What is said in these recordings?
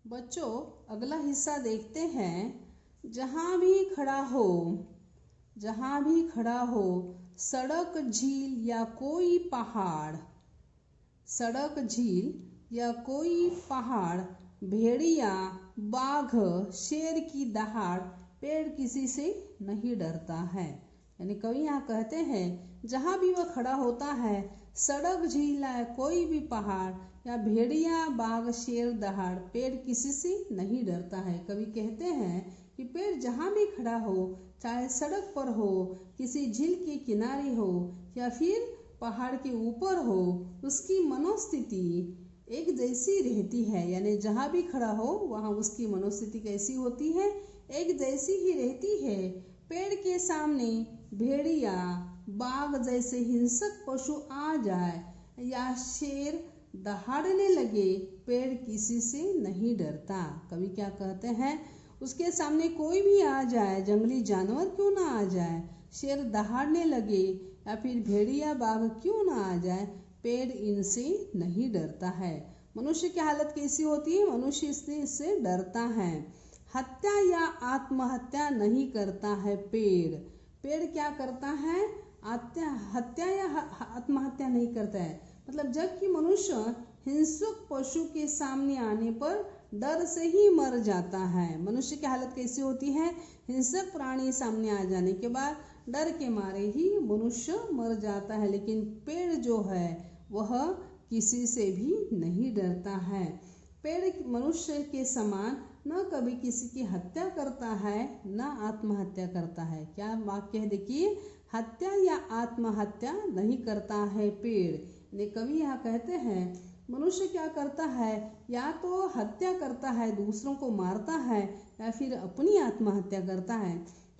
बच्चों, अगला हिस्सा देखते हैं। जहाँ भी खड़ा हो सड़क, झील या कोई पहाड़। सड़क, झील या कोई पहाड़, भेड़िया, बाघ, शेर की दहाड़, पेड़ किसी से नहीं डरता है। यानी कवि यहाँ कहते हैं जहाँ भी वह खड़ा होता है, सड़क, झील या कोई भी पहाड़ या भेड़िया, बाघ, शेर, दहाड़, पेड़ किसी से नहीं डरता है। कवि कहते हैं कि पेड़ जहाँ भी खड़ा हो, चाहे सड़क पर हो, किसी झील के किनारे हो या फिर पहाड़ के ऊपर हो, उसकी मनोस्थिति एक जैसी रहती है। यानी जहाँ भी खड़ा हो वहाँ उसकी मनोस्थिति कैसी होती है? एक जैसी ही रहती है। पेड़ के सामने भेड़िया, बाघ जैसे हिंसक पशु आ जाए या शेर दहाड़ने लगे, पेड़ किसी से नहीं डरता। कवि क्या कहते हैं? उसके सामने कोई भी आ जाए, जंगली जानवर क्यों ना आ जाए, शेर दहाड़ने लगे या फिर भेड़िया, बाघ क्यों ना आ जाए, पेड़ इनसे नहीं डरता है। मनुष्य की हालत कैसी होती है? मनुष्य इससे डरता है। हत्या या आत्महत्या नहीं करता है पेड़। पेड़ क्या करता है? हत्या या आत्महत्या नहीं करता है। मतलब जबकि मनुष्य हिंसक पशु के सामने आने पर डर से ही मर जाता है। मनुष्य की हालत कैसी होती है? हिंसक प्राणी सामने आ जाने के बाद डर के मारे ही मनुष्य मर जाता है। लेकिन पेड़ जो है वह किसी से भी नहीं डरता है। पेड़ मनुष्य के समान न कभी किसी की हत्या करता है, न आत्महत्या करता है। क्या वाक्य है? देखिए, हत्या या आत्महत्या नहीं करता है पेड़। ने कवि यहाँ कहते हैं मनुष्य क्या करता है? या तो हत्या करता है, दूसरों को मारता है, या फिर अपनी आत्महत्या करता है।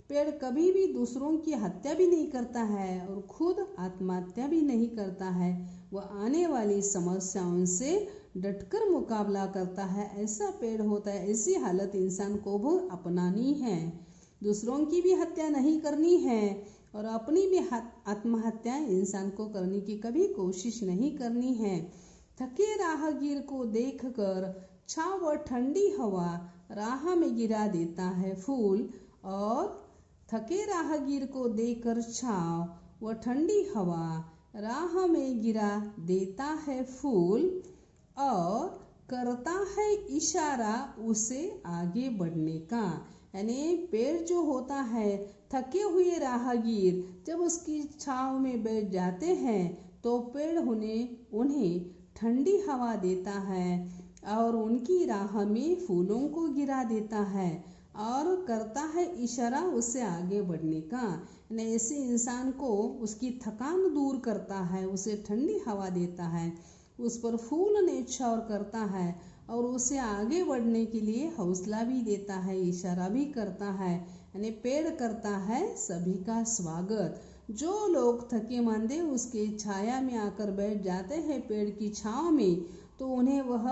पेड़ कभी भी दूसरों की हत्या भी नहीं करता है और खुद आत्महत्या भी नहीं करता है। वह आने वाली समस्याओं से डटकर मुकाबला करता है। ऐसा पेड़ होता है। ऐसी हालत इंसान को भी अपनानी है। दूसरों की भी हत्या नहीं करनी है और अपनी भी आत्महत्या इंसान को करने की कभी कोशिश नहीं करनी है। थके राहगीर को देखकर छाँव व ठंडी हवा राह में गिरा देता है फूल, और थके राहगीर को देखकर छाँव व ठंडी हवा राह में गिरा देता है फूल, और करता है इशारा उसे आगे बढ़ने का। यानी पेड़ जो होता है, थके हुए राहगीर जब उसकी छाँव में बैठ जाते हैं तो पेड़ उन्हें ठंडी हवा देता है और उनकी राह में फूलों को गिरा देता है और करता है इशारा उससे आगे बढ़ने का। ऐसे इंसान को उसकी थकान दूर करता है, उसे ठंडी हवा देता है, उस पर फूल न्योछावर करता है और उसे आगे बढ़ने के लिए हौसला भी देता है, इशारा भी करता है। यानी पेड़ करता है सभी का स्वागत। जो लोग थके मांदे उसके छाया में आकर बैठ जाते हैं पेड़ की छाँव में, तो उन्हें वह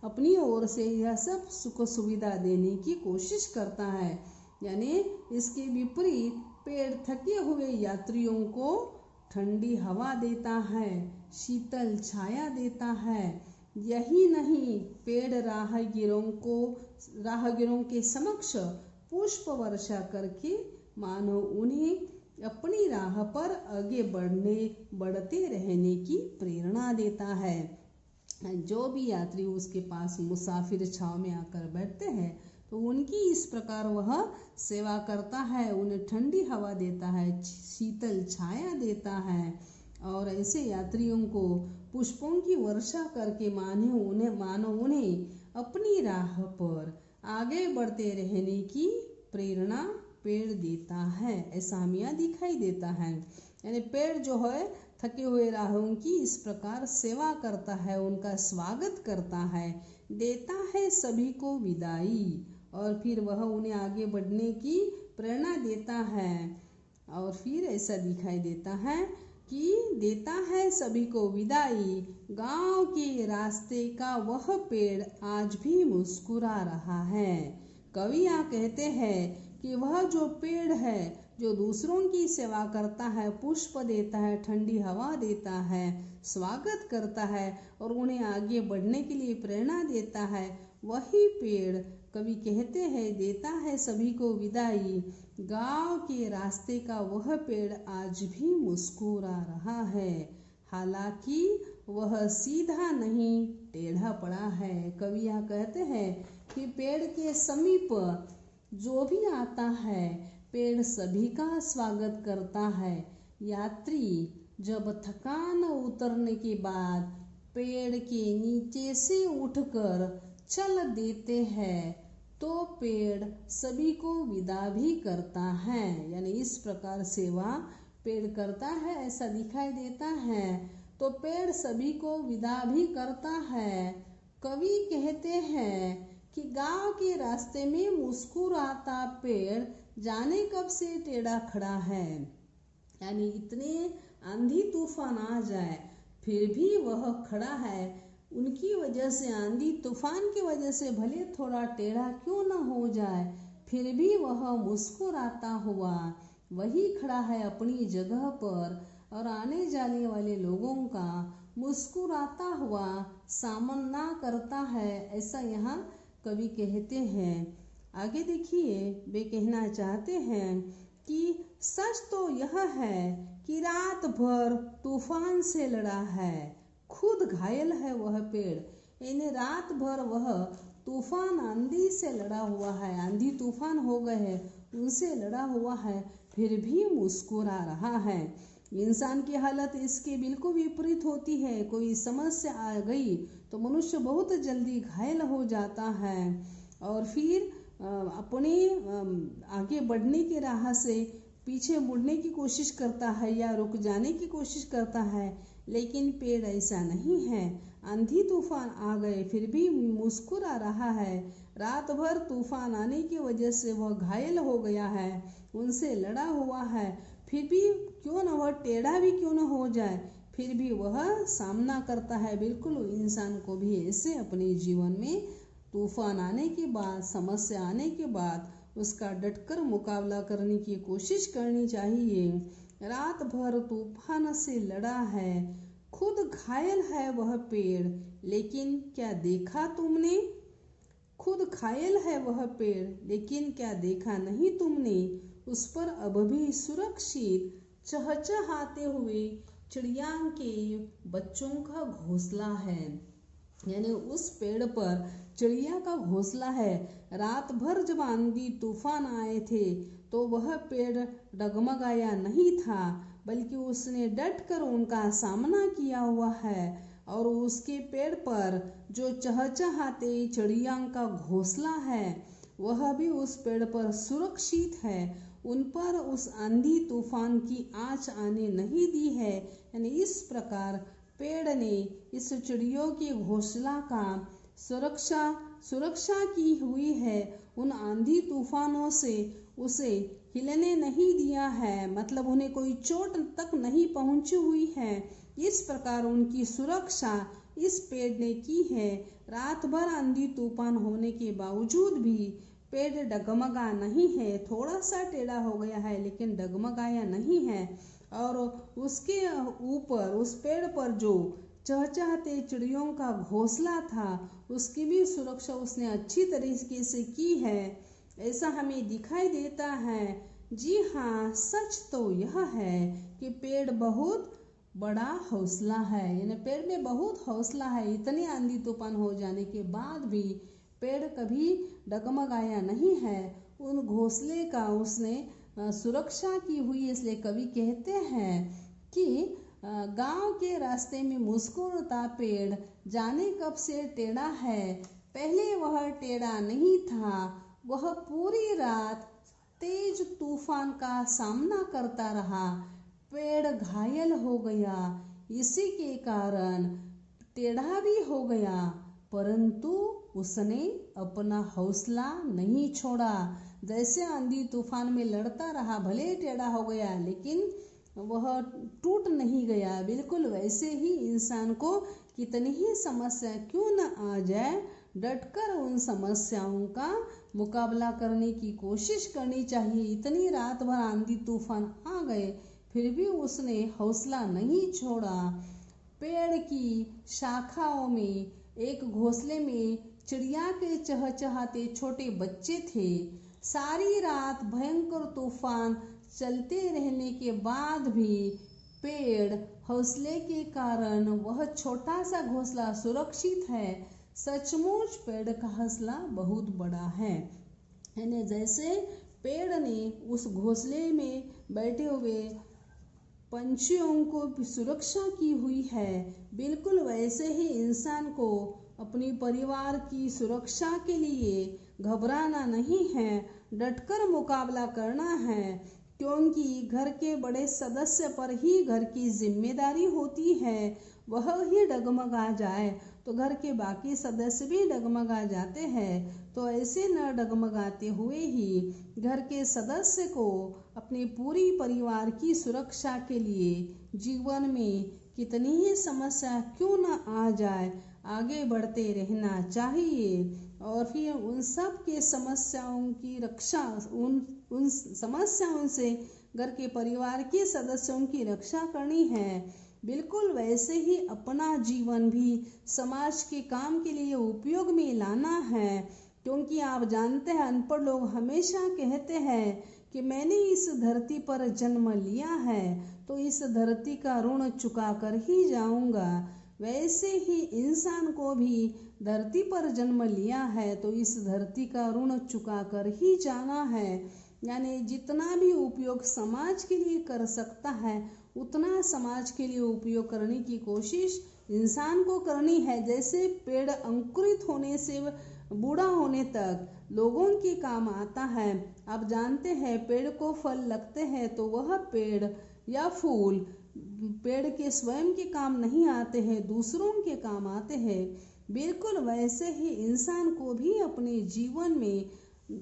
अपनी ओर से यह सब सुख सुविधा देने की कोशिश करता है। यानी इसके विपरीत पेड़ थके हुए यात्रियों को ठंडी हवा देता है, शीतल छाया देता है। यही नहीं, पेड़ राहगीरों के समक्ष पुष्प वर्षा करके मानो उन्हें अपनी राह पर आगे बढ़ते रहने की प्रेरणा देता है। जो भी यात्री उसके पास मुसाफिर छाँव में आकर बैठते हैं तो उनकी इस प्रकार वह सेवा करता है, उन्हें ठंडी हवा देता है, शीतल छाया देता है और ऐसे यात्रियों को पुष्पों की वर्षा करके मानो उन्हें अपनी राह पर आगे बढ़ते रहने की प्रेरणा पेड़ देता है। ऐसा हमें यहाँ दिखाई देता है। यानी पेड़ जो है थके हुए राहों की इस प्रकार सेवा करता है, उनका स्वागत करता है, देता है सभी को विदाई और फिर वह उन्हें आगे बढ़ने की प्रेरणा देता है। और फिर ऐसा दिखाई देता है कि देता है सभी को विदाई, गांव के रास्ते का वह पेड़ आज भी मुस्कुरा रहा है। कवि यहाँ कहते हैं कि वह जो पेड़ है जो दूसरों की सेवा करता है, पुष्प देता है, ठंडी हवा देता है, स्वागत करता है और उन्हें आगे बढ़ने के लिए प्रेरणा देता है, वही पेड़ कवि कहते हैं देता है सभी को विदाई। गांव के रास्ते का वह पेड़ आज भी मुस्कुरा रहा है, हालांकि वह सीधा नहीं टेढ़ा पड़ा है। कवि यह कहते हैं कि पेड़ के समीप जो भी आता है पेड़ सभी का स्वागत करता है। यात्री जब थकान उतरने के बाद पेड़ के नीचे से उठकर चल देते हैं तो पेड़ सभी को विदा भी करता है। यानी इस प्रकार सेवा पेड़ करता है ऐसा दिखाई देता है, तो पेड़ सभी को विदा भी करता है। कवि कहते हैं कि गांव के रास्ते में मुस्कुराता पेड़ जाने कब से टेढ़ा खड़ा है। यानी इतने आंधी तूफान आ जाए फिर भी वह खड़ा है। उनकी वजह से, आंधी तूफान की वजह से भले थोड़ा टेढ़ा क्यों न हो जाए, फिर भी वह मुस्कुराता हुआ वही खड़ा है अपनी जगह पर और आने जाने वाले लोगों का मुस्कुराता हुआ सामना करता है, ऐसा यहाँ कवि कहते हैं। आगे देखिए, वे कहना चाहते हैं कि सच तो यह है कि रात भर तूफान से लड़ा है, खुद घायल है वह पेड़। यानी रात भर वह तूफान आंधी से लड़ा हुआ है, आंधी तूफान हो गए हैं उनसे लड़ा हुआ है, फिर भी मुस्कुरा रहा है। इंसान की हालत इसके बिल्कुल विपरीत होती है। कोई समस्या आ गई तो मनुष्य बहुत जल्दी घायल हो जाता है और फिर अपने आगे बढ़ने की राह से पीछे मुड़ने की कोशिश करता है या रुक जाने की कोशिश करता है। लेकिन पेड़ ऐसा नहीं है, आंधी तूफान आ गए फिर भी मुस्कुरा रहा है। रात भर तूफान आने की वजह से वह घायल हो गया है, उनसे लड़ा हुआ है, फिर भी क्यों न वह टेढ़ा भी क्यों न हो जाए, फिर भी वह सामना करता है। बिल्कुल इंसान को भी ऐसे अपने जीवन में तूफान आने के बाद, समस्या आने के बाद उसका डटकर मुकाबला करने की कोशिश करनी चाहिए। रात भर तूफान से लड़ा है, खुद घायल है वह पेड़, लेकिन क्या देखा तुमने? खुद घायल है वह पेड़, लेकिन क्या देखा नहीं तुमने? उस पर अब भी सुरक्षित चहचहाते हुए चिड़िया के बच्चों का घोंसला है। यानी उस पेड़ पर चिड़िया का घोंसला है। रात भर जब आंधी तूफान आए थे तो वह पेड़ डगमगाया नहीं था, बल्कि उसने डटकर उनका सामना किया हुआ है। और उसके पेड़ पर जो चहचहाते चिड़िया का घोंसला है वह भी उस पेड़ पर सुरक्षित है। उन पर उस आंधी तूफान की आँच आने नहीं दी है। यानी इस प्रकार पेड़ ने इस चिड़ियों के घोंसला का सुरक्षा की हुई है। उन आंधी तूफानों से उसे हिलने नहीं दिया है, मतलब उन्हें कोई चोट तक नहीं पहुंची हुई है। इस प्रकार उनकी सुरक्षा इस पेड़ ने की है। रात भर आंधी तूफान होने के बावजूद भी पेड़ डगमगा नहीं है, थोड़ा सा टेढ़ा हो गया है लेकिन डगमगाया नहीं है। और उसके ऊपर उस पेड़ पर जो चहचहाते चिड़ियों का घोंसला था उसकी भी सुरक्षा उसने अच्छी तरीके से की है, ऐसा हमें दिखाई देता है। जी हाँ, सच तो यह है कि पेड़ बहुत बड़ा हौसला है। यानी पेड़ में बहुत हौसला है। इतनी आंधी तूफान हो जाने के बाद भी पेड़ कभी डगमगाया नहीं है, उन घोंसले का उसने सुरक्षा की हुई। इसलिए कवि कहते हैं कि गांव के रास्ते में मुस्कुराता पेड़ जाने कब से टेढ़ा है। पहले वह टेढ़ा नहीं था, वह पूरी रात तेज तूफान का सामना करता रहा, पेड़ घायल हो गया, इसी के कारण टेढ़ा भी हो गया, परंतु उसने अपना हौसला नहीं छोड़ा। जैसे आंधी तूफान में लड़ता रहा, भले टेढ़ा हो गया लेकिन वह टूट नहीं गया। बिल्कुल वैसे ही इंसान को कितनी ही समस्या क्यों न आ जाए, डटकर उन समस्याओं का मुकाबला करने की कोशिश करनी चाहिए। इतनी रात भर आंधी तूफान आ गए फिर भी उसने हौसला नहीं छोड़ा। पेड़ की शाखाओं में एक घोंसले में चिड़िया के चहचहाते छोटे बच्चे थे। सारी रात भयंकर तूफान चलते रहने के बाद भी पेड़ हौसले के कारण वह छोटा सा घोंसला सुरक्षित है। सचमुच पेड़ का हौसला बहुत बड़ा है। यानी जैसे पेड़ ने उस घोंसले में बैठे हुए पंछियों को सुरक्षा की हुई है, बिल्कुल वैसे ही इंसान को अपनी परिवार की सुरक्षा के लिए घबराना नहीं है, डटकर मुकाबला करना है, क्योंकि घर के बड़े सदस्य पर ही घर की जिम्मेदारी होती है। वह ही डगमगा जाए तो घर के बाकी सदस्य भी डगमगा जाते हैं। तो ऐसे न डगमगाते हुए ही घर के सदस्य को अपने पूरी परिवार की सुरक्षा के लिए जीवन में कितनी ही समस्या क्यों न आ जाए, आगे बढ़ते रहना चाहिए और फिर उन सब के समस्याओं की रक्षा उन समस्याओं से घर के परिवार के सदस्यों की रक्षा करनी है। बिल्कुल वैसे ही अपना जीवन भी समाज के काम के लिए उपयोग में लाना है, क्योंकि आप जानते हैं अनपढ़ लोग हमेशा कहते हैं कि मैंने इस धरती पर जन्म लिया है तो इस धरती का ऋण चुका कर ही जाऊंगा। वैसे ही इंसान को भी धरती पर जन्म लिया है तो इस धरती का ऋण चुका कर ही जाना है। यानी जितना भी उपयोग समाज के लिए कर सकता है उतना समाज के लिए उपयोग करने की कोशिश इंसान को करनी है। जैसे पेड़ अंकुरित होने से बूढ़ा होने तक लोगों के काम आता है। आप जानते हैं पेड़ को फल लगते हैं तो वह पेड़ या फूल पेड़ के स्वयं के काम नहीं आते हैं, दूसरों के काम आते हैं। बिल्कुल वैसे ही इंसान को भी अपने जीवन में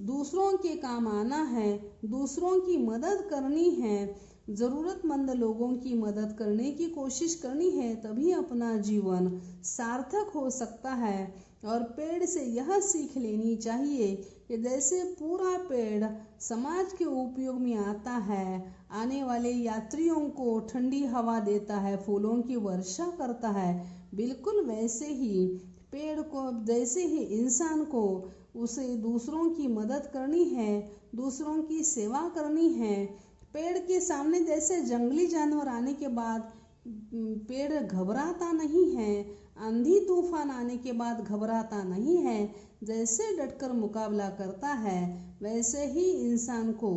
दूसरों के काम आना है, दूसरों की मदद करनी है, ज़रूरतमंद लोगों की मदद करने की कोशिश करनी है, तभी अपना जीवन सार्थक हो सकता है। और पेड़ से यह सीख लेनी चाहिए कि जैसे पूरा पेड़ समाज के उपयोग में आता है, आने वाले यात्रियों को ठंडी हवा देता है, फूलों की वर्षा करता है, बिल्कुल वैसे ही पेड़ को जैसे ही इंसान को उसे दूसरों की मदद करनी है, दूसरों की सेवा करनी है। पेड़ के सामने जैसे जंगली जानवर आने के बाद पेड़ घबराता नहीं है, आंधी तूफान आने के बाद घबराता नहीं है, जैसे डटकर मुकाबला करता है वैसे ही इंसान को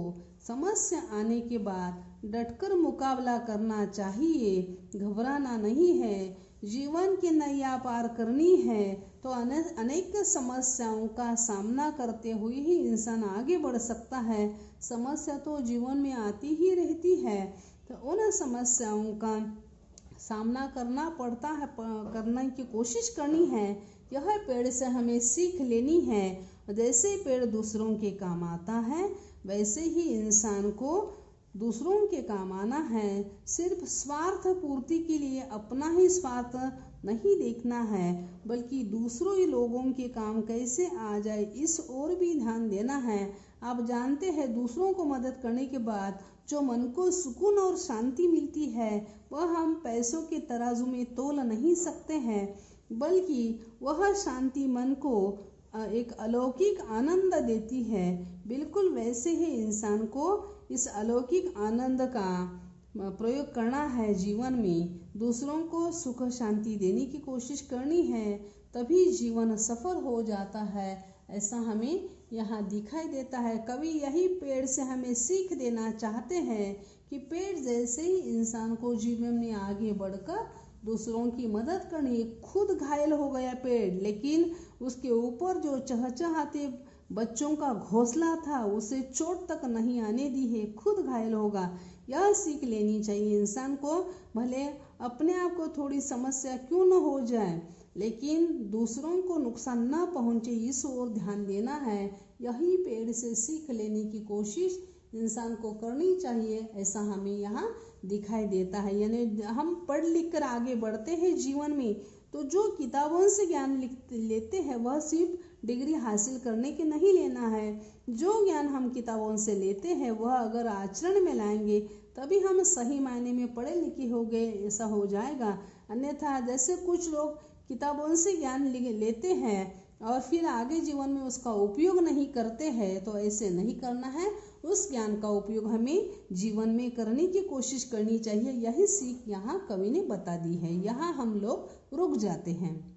समस्या आने के बाद डटकर मुकाबला करना चाहिए, घबराना नहीं है। जीवन की नैया पार करनी है तो अनेक समस्याओं का सामना करते हुए ही इंसान आगे बढ़ सकता है। समस्या तो जीवन में आती ही रहती है, तो उन समस्याओं का सामना करना पड़ता है, करने की कोशिश करनी है। यह पेड़ से हमें सीख लेनी है। जैसे पेड़ दूसरों के काम आता है वैसे ही इंसान को दूसरों के काम आना है। सिर्फ स्वार्थ पूर्ति के लिए अपना ही स्वार्थ नहीं देखना है, बल्कि दूसरों लोगों के काम कैसे आ जाए इस ओर भी ध्यान देना है। आप जानते हैं दूसरों को मदद करने के बाद जो मन को सुकून और शांति मिलती है वह हम पैसों के तराजू में तोल नहीं सकते हैं, बल्कि वह शांति मन को एक अलौकिक आनंद देती है। बिल्कुल वैसे ही इंसान को इस अलौकिक आनंद का प्रयोग करना है जीवन में, दूसरों को सुख शांति देने की कोशिश करनी है, तभी जीवन सफल हो जाता है। ऐसा हमें यहाँ दिखाई देता है। कवि यही पेड़ से हमें सीख देना चाहते हैं कि पेड़ जैसे ही इंसान को जीवन में आगे बढ़कर दूसरों की मदद करनी। खुद घायल हो गया पेड़, लेकिन उसके ऊपर जो चहचहाते बच्चों का घोंसला था उसे चोट तक नहीं आने दी है, खुद घायल होगा। यह सीख लेनी चाहिए इंसान को, भले अपने आप को थोड़ी समस्या क्यों न हो जाए लेकिन दूसरों को नुकसान न पहुंचे इस ओर ध्यान देना है। यही पेड़ से सीख लेने की कोशिश इंसान को करनी चाहिए, ऐसा हमें यहाँ दिखाई देता है। यानी हम पढ़ लिख कर आगे बढ़ते हैं जीवन में तो जो किताबों से ज्ञान लेते हैं वह सिर्फ डिग्री हासिल करने के नहीं लेना है। जो ज्ञान हम किताबों से लेते हैं वह अगर आचरण में लाएंगे तभी हम सही मायने में पढ़े लिखे हो गए ऐसा हो जाएगा। अन्यथा जैसे कुछ लोग किताबों से ज्ञान लेते हैं और फिर आगे जीवन में उसका उपयोग नहीं करते हैं, तो ऐसे नहीं करना है। उस ज्ञान का उपयोग हमें जीवन में करने की कोशिश करनी चाहिए। यही सीख यहाँ कवि ने बता दी है। यहाँ हम लोग रुक जाते हैं।